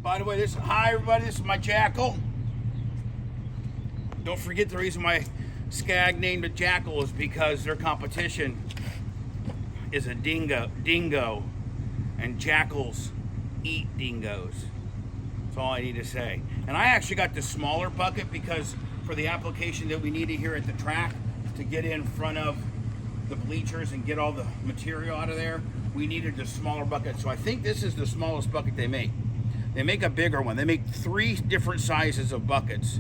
By the way, hi everybody, this is my Jackal. Don't forget the reason why SCAG named it Jackal is because their competition is a dingo, and jackals eat dingoes. That's all I need to say. And I actually got the smaller bucket because for the application that we needed here at the track to get in front of the bleachers and get all the material out of there, we needed the smaller bucket. So I think this is the smallest bucket they make. They make a bigger one. They make 3 different sizes of buckets.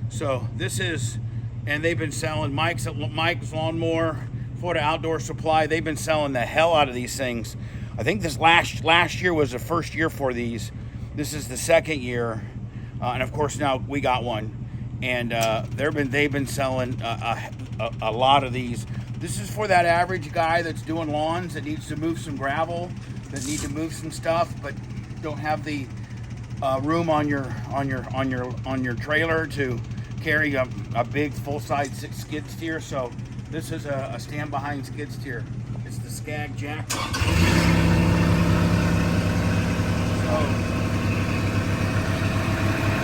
So this is, and they've been selling Mike's Lawnmower, Florida Outdoor Supply. They've been selling the hell out of these things. I think this last year was the first year for these. This is the second year, and of course now we got one. And they've been selling a lot of these. This is for that average guy that's doing lawns, that needs to move some gravel, that need to move some stuff, but don't have the room on your trailer to carry a big full-size skid steer. So this is a stand behind skid steer. It's the SCAG Jackal. So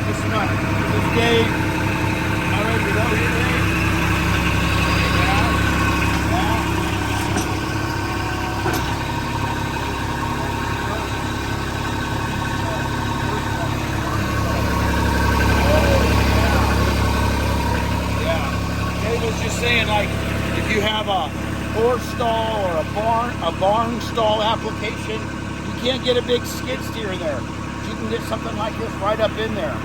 this is Dave. All right, we go here, Dave. Saying, like, if you have a horse stall or a barn stall application, you can't get a big skid steer there. You can get something like this right up in there.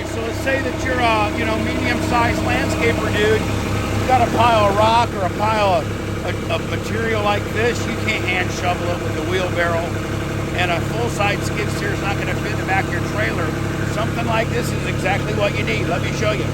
So let's say that you're a medium-sized landscaper dude. You've got a pile of rock or a pile of material like this. You can't hand shovel it with a wheelbarrow, and a full-size skid steer is not going to fit in the back of your trailer. Something like this is exactly what you need. Let me show you.